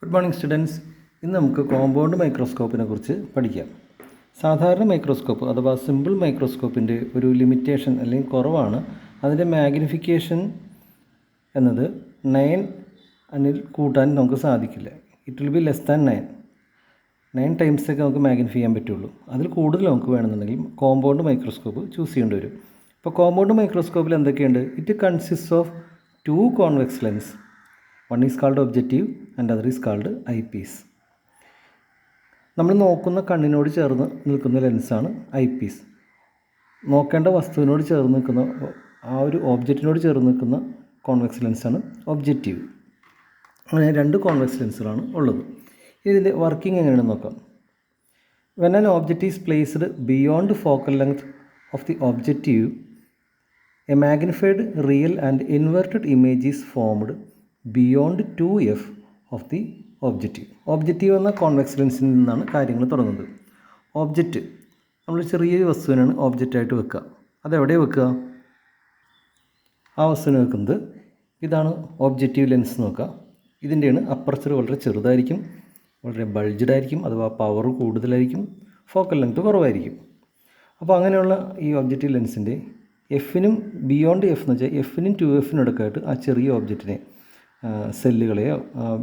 Good morning students. ഇന്ന് നമുക്ക് compound മൈക്രോസ്കോപ്പിനെ കുറിച്ച് പഠിക്കാം. സാധാരണ മൈക്രോസ്കോപ്പ് അഥവാ സിമ്പിൾ മൈക്രോസ്കോപ്പിൻ്റെ ഒരു ലിമിറ്റേഷൻ അല്ലെങ്കിൽ കുറവാണ് അതിൻ്റെ മാഗ്നിഫിക്കേഷൻ എന്നത് 9 കൂട്ടാൻ നമുക്ക് സാധിക്കില്ല. It will be less than 9 ടൈംസൊക്കെ നമുക്ക് മാഗ്നിഫൈ ചെയ്യാൻ പറ്റുള്ളൂ. അതിൽ കൂടുതൽ നമുക്ക് വേണമെന്നുണ്ടെങ്കിൽ കോമ്പൗണ്ട് മൈക്രോസ്കോപ്പ് ചൂസ് ചെയ്യേണ്ടി വരും. ഇപ്പോൾ കോമ്പൗണ്ട് മൈക്രോസ്കോപ്പിൽ എന്തൊക്കെയുണ്ട്? It consist of 2 convex lens. One is called objective and other is called eyepiece. നമ്മൾ നോക്കുന്ന കണ്ണിനോട് ചേർന്ന് നിൽക്കുന്ന ലെൻസാണ് ഐപീസ്. നോക്കേണ്ട വസ്തുവിനോട് ചേർന്ന് നിൽക്കുന്ന ആ ഒരു ഓബ്ജക്റ്റിനോട് ചേർന്ന് നിൽക്കുന്ന കോൺവെക്സ് ലെൻസാണ് ഒബ്ജക്റ്റീവ്. അങ്ങനെ 2 കോൺവെക്സ് ലെൻസുകളാണ് ഉള്ളത്. ഇതിൻ്റെ വർക്കിംഗ് എങ്ങനെയാണെന്ന് നോക്കാം. When an object is placed beyond focal length of the objective, a magnified real and inverted image is formed beyond 2f of the objective. Objective എന്ന കോൺവെക്സ് ലെൻസിൽ നിന്നാണ് കാര്യങ്ങൾ തുടങ്ങുന്നത്. ഓബ്ജക്റ്റ് നമ്മൾ ചെറിയൊരു വസ്തുവിനാണ് ഒബ്ജക്റ്റായിട്ട് വെക്കുക. അതെവിടെ വെക്കുക? ആ വസ്തുവിന് വെക്കുന്നത് ഇതാണ് ഒബ്ജക്റ്റീവ് ലെൻസ് നോക്കുക. ഇതിൻ്റെയാണ് അപ്പർച്ചർ വളരെ ചെറുതായിരിക്കും, വളരെ ബൾജ്ഡ് ആയിരിക്കും, അഥവാ പവർ കൂടുതലായിരിക്കും, ഫോക്കൽ ലെങ്ത് കുറവായിരിക്കും. അപ്പോൾ അങ്ങനെയുള്ള ഈ ഒബ്ജക്റ്റീവ് ലെൻസിൻ്റെ എഫിനും ബിയോണ്ട് എഫ് എന്ന് വെച്ചാൽ എഫിനും 2fനും ഇടയ്ക്കായിട്ട് ആ ചെറിയ ഒബ്ജക്റ്റിനെ സെല്ലുകളെയോ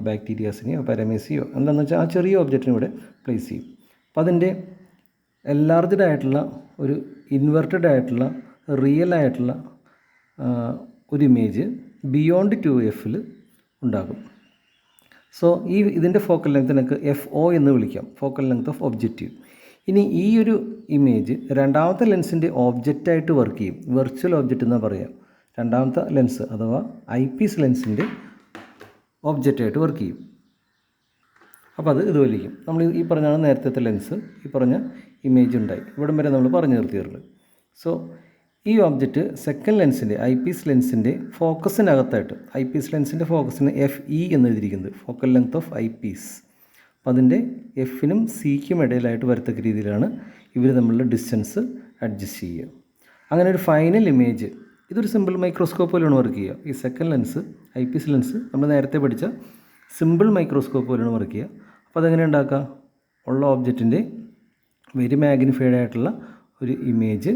ബാക്ടീരിയാസിനെയോ പാരമീസിയോ എന്താണെന്ന് വെച്ചാൽ ആ ചെറിയ ഒബ്ജക്റ്റിനെ ഇവിടെ പ്ലേസ് ചെയ്യും. അപ്പോൾ അതിൻ്റെ എൻലാർജ്ഡ് ആയിട്ടുള്ള ഒരു ഇൻവെർട്ടഡ് ആയിട്ടുള്ള റിയൽ ആയിട്ടുള്ള ഒരു ഇമേജ് ബിയോണ്ട് 2f ഉണ്ടാകും. സോ ഇതിൻ്റെ ഫോക്കൽ ലെങ്ത്തിനൊക്കെ FO എന്ന് വിളിക്കാം, ഫോക്കൽ ലെങ്ത് ഓഫ് ഒബ്ജക്റ്റീവ്. ഇനി ഈ ഒരു ഇമേജ് രണ്ടാമത്തെ ലെൻസിൻ്റെ ഓബ്ജക്റ്റായിട്ട് വർക്ക് ചെയ്യും. വെർച്വൽ ഒബ്ജക്റ്റ് എന്ന് പറയാം. രണ്ടാമത്തെ ലെൻസ് അഥവാ ഐപീസ് ലെൻസിൻ്റെ ഒബ്ജക്റ്റായിട്ട് വർക്ക് ചെയ്യും. അപ്പോൾ അത് ഇതുപോലിരിക്കും. നമ്മൾ ഈ പറഞ്ഞാണ് നേരത്തെ ലെൻസ്, ഈ പറഞ്ഞ ഇമേജ് ഉണ്ടായി. ഇവിടം വരെ നമ്മൾ പറഞ്ഞു നിർത്തിയിട്ടുള്ളത്. സോ ഈ ഒബ്ജക്റ്റ് സെക്കൻഡ് ലെൻസിൻ്റെ ഐപീസ് ലെൻസിൻ്റെ ഫോക്കസിനകത്തായിട്ട്, ഐപീസ് ലെൻസിൻ്റെ ഫോക്കസിന് FE എന്ന് എഴുതിയിരിക്കുന്നത്, ഫോക്കൽ ലെങ്ത് ഓഫ് ഐപീസ്. അപ്പോൾ അതിൻ്റെ എഫിനും സിക്കും ഇടയിലായിട്ട് വരത്തക്ക രീതിയിലാണ് ഇവർ തമ്മിലുള്ള ഡിസ്റ്റൻസ് അഡ്ജസ്റ്റ് ചെയ്യുക. അങ്ങനെ ഒരു ഫൈനൽ ഇമേജ്, ഇതൊരു സിമ്പിൾ മൈക്രോസ്കോപ്പ് പോലെയാണ് വർക്ക് ചെയ്യുക. ഈ സെക്കൻഡ് ലെൻസ് ഐപീസ് ലെൻസ് നമ്മൾ നേരത്തെ പഠിച്ച സിമ്പിൾ മൈക്രോസ്കോപ്പ് പോലെയാണ് വർക്ക് ചെയ്യുക. അപ്പോൾ അതെങ്ങനെ ഉണ്ടാക്കുക? ഉള്ള ഓബ്ജക്റ്റിൻ്റെ വെരി മാഗ്നിഫൈഡ് ആയിട്ടുള്ള ഒരു image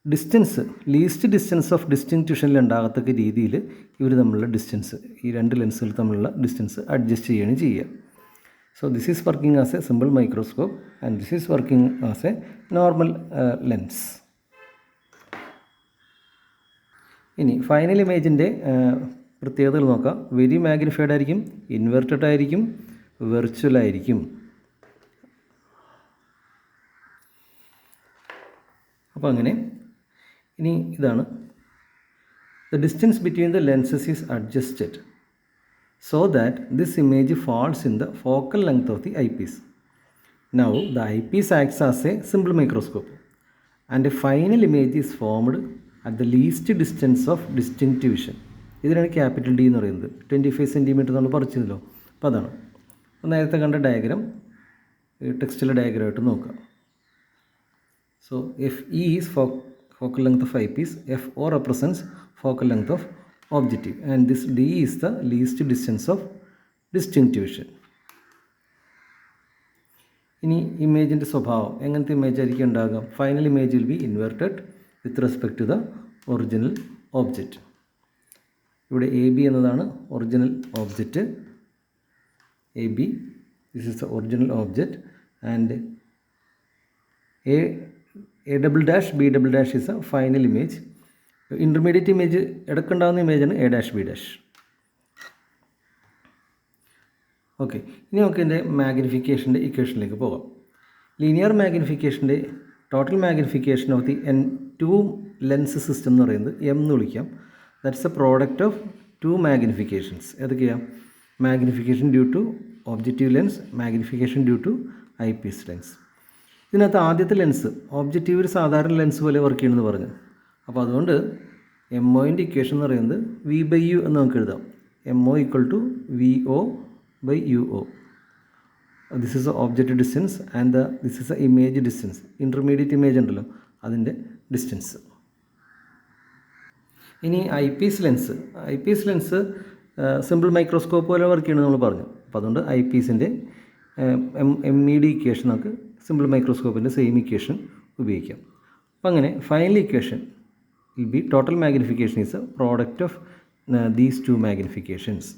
distance, least distance of ഡിസ്റ്റിങ്ക്വിഷനിൽ ഉണ്ടാകത്തക്ക രീതിയിൽ ഇവർ തമ്മിലുള്ള ഡിസ്റ്റൻസ്, ഈ 2 ലെൻസുകൾ തമ്മിലുള്ള ഡിസ്റ്റൻസ് അഡ്ജസ്റ്റ് ചെയ്യുകയാണ് ചെയ്യുക. So this is working as a simple microscope and this is working as a normal lens. ഇനി ഫൈനൽ ഇമേജിൻ്റെ പ്രത്യേകതകൾ നോക്കാം. വെരി മാഗ്നിഫൈഡ് ആയിരിക്കും, ഇൻവെർട്ടഡ് ആയിരിക്കും, വെർച്വൽ ആയിരിക്കും. അപ്പോൾ അങ്ങനെ ഇനി ഇതാണ് the distance between the lenses is adjusted so that this image falls in the focal length of the eyepiece. Now the eyepiece acts as a simple microscope and a final image is formed at the least distance of distinct vision. ഇതിനാണ് capital D എന്ന് പറയുന്നത്. 25 centimetre നമ്മൾ പറിച്ചല്ലോ. അപ്പോൾ അതാണ് നേരത്തെ കണ്ട diagram ടെക്സ്റ്റിലെ ഡയഗ്രാമായിട്ട് നോക്കാം. So FE is focal length of eyepiece, FO represents focal length of objective and this D is the least distance of distinct vision. ഇനി ഇമേജിൻ്റെ സ്വഭാവം, എങ്ങനത്തെ ഇമേജ് ആയിരിക്കും ഉണ്ടാകാം? Final image will be inverted with respect to the original object. ഇവിടെ AB എന്നതാണ് original object. AB, this is the original object and A double dash B double dash is a final image. Intermediate image ഇടയ്ക്കുണ്ടാകുന്ന ഇമേജാണ് A', B'. Okay, ഇനി നമുക്ക് ഇതിൻ്റെ മാഗ്നിഫിക്കേഷൻ്റെ ഇക്വേഷനിലേക്ക് പോകാം. ലീനിയർ മാഗ്നിഫിക്കേഷൻ്റെ total magnification of the 2 lens system എന്ന് പറയുന്നത് M എന്ന് വിളിക്കാം. That's a product of 2 magnifications. ഏതൊക്കെയാണ്? Magnification due to objective lens, magnification due to eyepiece lens. ഇതിനകത്ത് ആദ്യത്തെ ലെൻസ് ഒബ്ജക്റ്റീവ് ഒരു സാധാരണ ലെൻസ് പോലെ വർക്ക് ചെയ്യണമെന്ന് പറഞ്ഞു. അപ്പോൾ അതുകൊണ്ട് MOൻ്റെ ഇക്വേഷൻ എന്ന് പറയുന്നത് V/U എന്ന് നമുക്ക് എഴുതാം. MO = VO/UO. This is a object distance and this is a image distance. Intermediate image ഉണ്ടല്ലോ അതിൻ്റെ ഡിസ്റ്റൻസ്. ഇനി ഐപീസ് ലെൻസ് സിമ്പിൾ മൈക്രോസ്കോപ്പ് പോലെ വർക്ക് ചെയ്യണമെന്ന് നമ്മൾ പറഞ്ഞു. അപ്പോൾ അതുകൊണ്ട് ഐ പീസിൻ്റെ MED ഇക്വേഷൻ നമുക്ക് സിമ്പിൾ മൈക്രോസ്കോപ്പിൻ്റെ സെയിം ഇക്വേഷൻ ഉപയോഗിക്കാം. അപ്പോൾ അങ്ങനെ final equation will be total magnification is a product of these two magnifications.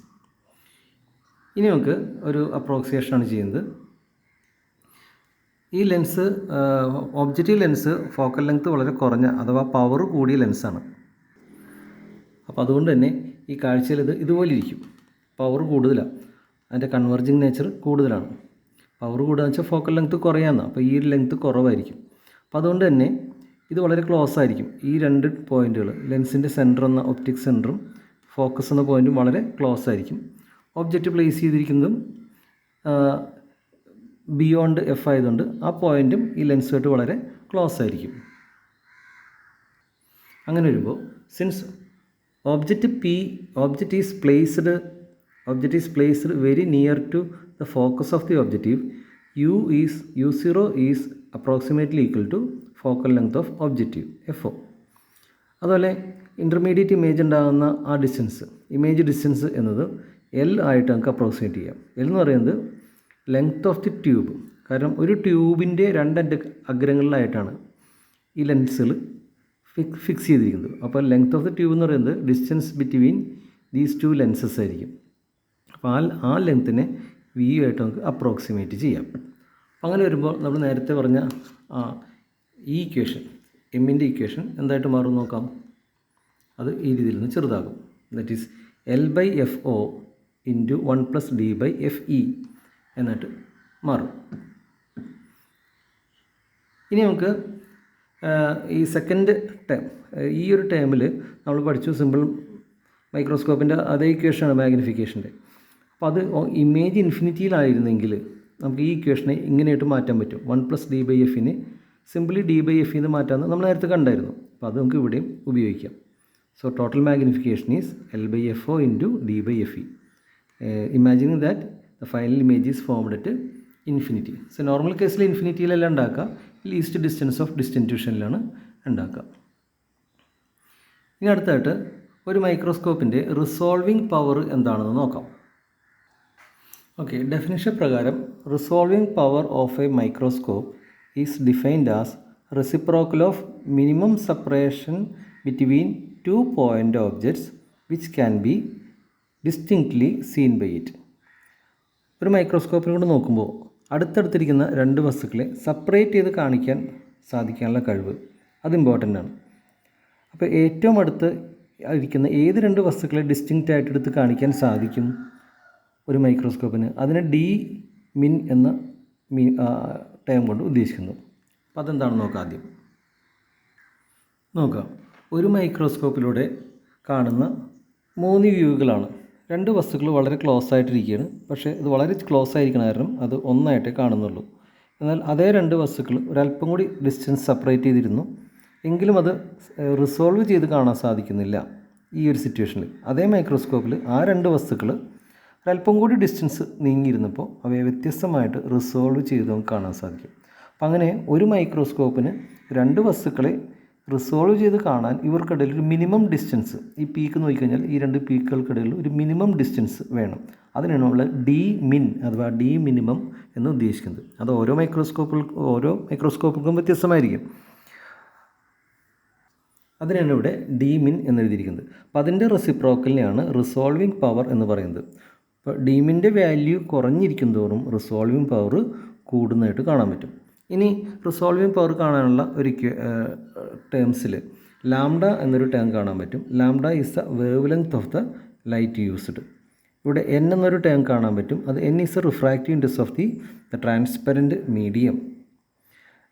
ഇനി നമുക്ക് ഒരു അപ്രോക്സിയേഷനാണ് ചെയ്യുന്നത്. ഈ lens objective lens focal length വളരെ കുറഞ്ഞ അഥവാ പവർ കൂടിയ ലെൻസാണ്. അപ്പോൾ അതുകൊണ്ട് തന്നെ ഈ കാഴ്ചയിൽ ഇതുപോലെ ഇരിക്കും. പവർ കൂടുതലാണ്, അതിൻ്റെ കൺവെർജിങ് നേച്ചർ കൂടുതലാണ്. പവർ കൂടുതലെന്ന് വെച്ചാൽ ഫോക്കൽ ലെങ്ത് കുറയാമെന്നാണ്. അപ്പോൾ ഈ ഒരു ലെങ്ത് കുറവായിരിക്കും. അപ്പോൾ അതുകൊണ്ട് തന്നെ ഇത് വളരെ ക്ലോസ് ആയിരിക്കും. ഈ രണ്ട് പോയിൻറ്റുകൾ ലെൻസിൻ്റെ സെൻറ്റർ എന്ന ഒപ്റ്റിക് സെൻറ്ററും ഫോക്കസ് എന്ന പോയിൻറ്റും വളരെ ക്ലോസ് ആയിരിക്കും. ഒബ്ജക്റ്റ് പ്ലേസ് ചെയ്തിരിക്കുന്നതും ബിയോണ്ട് എഫ് ആയതുകൊണ്ട് ആ പോയിൻറ്റും ഈ ലെൻസുമായിട്ട് വളരെ ക്ലോസ് ആയിരിക്കും. അങ്ങനെ വരുമ്പോൾ since object is placed very near to the focus of the objective, u0 is approximately equal to focal length of objective FO. അതുപോലെ ഇൻ്റർമീഡിയറ്റ് ഇമേജ് ഉണ്ടാകുന്ന ആ ഇമേജ് ഡിസ്റ്റൻസ് എന്നത് L ആയിട്ട് നമുക്ക് അപ്രോക്സിമേറ്റ് ചെയ്യാം. L എന്ന് പറയുന്നത് ലെങ്ത് ഓഫ് ദി ട്യൂബ്. കാരണം ഒരു ട്യൂബിൻ്റെ രണ്ട് അഗ്രങ്ങളിലായിട്ടാണ് ഈ ലെൻസുകൾ ഫിക്സ് ചെയ്തിരിക്കുന്നത്. അപ്പോൾ ലെങ്ത് ഓഫ് ദി ട്യൂബ് എന്ന് പറയുന്നത് distance between these two lenses ആയിരിക്കും. അപ്പോൾ ആ ലെങ്ത്തിനെ വി ആയിട്ട് നമുക്ക് അപ്രോക്സിമേറ്റ് ചെയ്യാം. അപ്പോൾ അങ്ങനെ വരുമ്പോൾ നമ്മൾ നേരത്തെ പറഞ്ഞ ഈ ഇക്വേഷൻ എമ്മിൻ്റെ ഇക്വേഷൻ എന്തായിട്ട് മാറും നോക്കാം. അത് ഈ രീതിയിൽ നിന്ന് ചെറുതാകും. That is L/FO into 1 + D/FE എന്നായിട്ട് മാറും. ഇനി നമുക്ക് ഈ സെക്കൻഡ് ടേം, ഈ ഒരു ടേമിൽ നമ്മൾ പഠിച്ചു സിമ്പിൾ മൈക്രോസ്കോപ്പിൻ്റെ അതേ ഇക്വേഷനാണ് മാഗ്നിഫിക്കേഷൻ്റെ. അപ്പോൾ അത് ഇമേജ് ഇൻഫിനിറ്റിയിലായിരുന്നെങ്കിൽ നമുക്ക് ഈ ഇക്വേഷനെ ഇങ്ങനെയായിട്ട് മാറ്റാൻ പറ്റും. 1 + D/F സിംപിളി D/F എന്ന് മാറ്റാമെന്ന് നമ്മൾ നേരത്തെ കണ്ടായിരുന്നു. അപ്പോൾ അത് നമുക്ക് ഇവിടെയും ഉപയോഗിക്കാം. So total magnification is L/FO into D/FE. Imagining that the final image is formed at infinity. So normal കേസിൽ ഇൻഫിനിറ്റിയിലല്ല ഉണ്ടാക്കുക, ലീസ്റ്റ് ഡിസ്റ്റൻസ് ഓഫ് ഡിസ്റ്റൻറ്റ്യൂഷനിലാണ് ഉണ്ടാക്കുക. ഇനി അടുത്തായിട്ട് ഒരു മൈക്രോസ്കോപ്പിൻ്റെ റിസോൾവിംഗ് പവർ എന്താണെന്ന് നോക്കാം. ഓക്കെ, ഡെഫിനിഷൻ പ്രകാരം resolving power of a microscope is defined as reciprocal of minimum separation between 2 point objects which can be distinctly seen by it. ഒരു മൈക്രോസ്കോപ്പിനെ കൊണ്ട് നോക്കുമ്പോൾ അടുത്തടുത്തിരിക്കുന്ന രണ്ട് വസ്തുക്കളെ സെപ്പറേറ്റ് ചെയ്ത് കാണിക്കാൻ സാധിക്കാനുള്ള കഴിവ് അത് ഇമ്പോർട്ടൻ്റ് ആണ്. അപ്പോൾ ഏറ്റവും അടുത്ത് ഇരിക്കുന്ന ഏത് രണ്ട് വസ്തുക്കളെ ഡിസ്റ്റിങ്ക്റ്റ് ആയിട്ട് എടുത്ത് കാണിക്കാൻ സാധിക്കും ഒരു മൈക്രോസ്കോപ്പിന്, അതിനെ D-min എന്ന ടേം കൊണ്ട് ഉദ്ദേശിക്കുന്നു. അപ്പോൾ അതെന്താണെന്ന് നോക്കാം. ആദ്യം നോക്കാം. ഒരു മൈക്രോസ്കോപ്പിലൂടെ കാണുന്ന 3 വ്യൂകളാണ്. രണ്ട് വസ്തുക്കൾ വളരെ ക്ലോസ് ആയിട്ടിരിക്കുകയാണ്, പക്ഷേ ഇത് വളരെ ക്ലോസ് ആയിരിക്കണ കാരണം അത് ഒന്നായിട്ടേ കാണുന്നുള്ളൂ. എന്നാൽ അതേ രണ്ട് വസ്തുക്കൾ ഒരല്പം കൂടി ഡിസ്റ്റൻസ് സെപ്പറേറ്റ് ചെയ്തിരുന്നു എങ്കിലും അത് റിസോൾവ് ചെയ്ത് കാണാൻ സാധിക്കുന്നില്ല ഈ ഒരു സിറ്റുവേഷനിൽ. അതേ മൈക്രോസ്കോപ്പിൽ ആ രണ്ട് വസ്തുക്കൾ ഒരല്പം കൂടി ഡിസ്റ്റൻസ് നീങ്ങിയിരുന്നപ്പോൾ അവയെ വ്യത്യസ്തമായിട്ട് റിസോൾവ് ചെയ്ത് നമുക്ക് കാണാൻ സാധിക്കും. അപ്പം അങ്ങനെ ഒരു മൈക്രോസ്കോപ്പിന് രണ്ട് വസ്തുക്കളെ റിസോൾവ് ചെയ്ത് കാണാൻ ഇവർക്കിടയിൽ ഒരു മിനിമം ഡിസ്റ്റൻസ്, ഈ പീക്ക് നോക്കിക്കഴിഞ്ഞാൽ ഈ രണ്ട് പീക്കുകൾക്കിടയിൽ ഒരു മിനിമം ഡിസ്റ്റൻസ് വേണം. അതിനാണ് നമ്മൾ D-min അഥവാ D-minimum എന്ന് ഉദ്ദേശിക്കുന്നത്. അത് ഓരോ മൈക്രോസ്കോപ്പുകൾക്കും വ്യത്യസ്തമായിരിക്കും. അതിനാണ് ഇവിടെ D-min എന്നെഴുതിയിരിക്കുന്നത്. അപ്പോൾ അതിൻ്റെ റെസിപ്രോക്കലിനെയാണ് റിസോൾവിംഗ് പവർ എന്ന് പറയുന്നത്. അപ്പോൾ D-minൻ്റെ വാല്യൂ കുറഞ്ഞിരിക്കും തോറും റിസോൾവിംഗ് പവർ കൂടുന്നതായിട്ട് കാണാൻ പറ്റും. ഇനി റിസോൾവിംഗ് പവർ കാണാനുള്ള ഒരു ടേംസിൽ ലാംഡ എന്നൊരു ടേം കാണാൻ പറ്റും. Lambda is the wave length of the light used. ഇവിടെ N എന്നൊരു ടേം കാണാൻ പറ്റും. അത് N is the refractive index of the transparent medium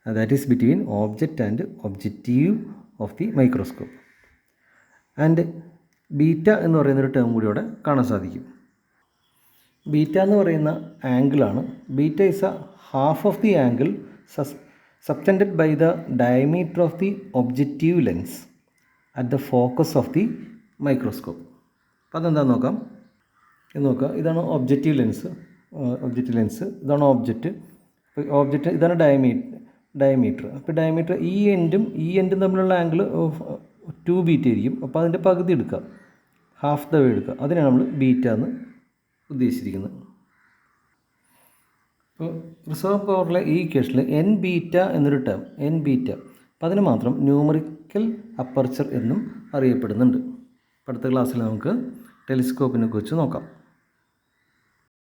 that is between object and objective of the microscope. And beta എന്ന് പറയുന്നൊരു term കൂടി ഇവിടെ കാണാൻ സാധിക്കും. ബീറ്റ എന്ന് പറയുന്ന ആംഗിളാണ്. Beta is a half of the angle subtended by the diameter of the objective lens at the focus of the microscope. അപ്പോൾ അതെന്താണെന്ന് നോക്കാം. ഇതാണ് ഒബ്ജക്റ്റീവ് ലെൻസ്. ഇതാണ് ഓബ്ജക്റ്റ്. അപ്പോൾ ഓബ്ജക്റ്റ് ഇതാണ് ഡയമീറ്റർ. അപ്പോൾ ഡയമീറ്റർ ഈ എൻഡും തമ്മിലുള്ള ആംഗിൾ 2 ബീറ്റ ആയിരിക്കും. അപ്പോൾ അതിൻ്റെ പകുതി എടുക്കുക, ഹാഫ് ദ വേ എടുക്കുക. അതിനാണ് നമ്മൾ ബീറ്റ എന്ന് ഉദ്ദേശിച്ചിരിക്കുന്നത്. ഇപ്പോൾ റിസർവ് പവറിലെ ഈ ഇക്വേഷനിൽ എൻ ബീറ്റ എന്നൊരു ടേം, എൻ ബീറ്റ, അപ്പോൾ അതിന് മാത്രം ന്യൂമറിക്കൽ അപ്പർച്ചർ എന്നും അറിയപ്പെടുന്നുണ്ട്. അടുത്ത ക്ലാസ്സിൽ നമുക്ക് ടെലിസ്കോപ്പിനെ കുറിച്ച് നോക്കാം.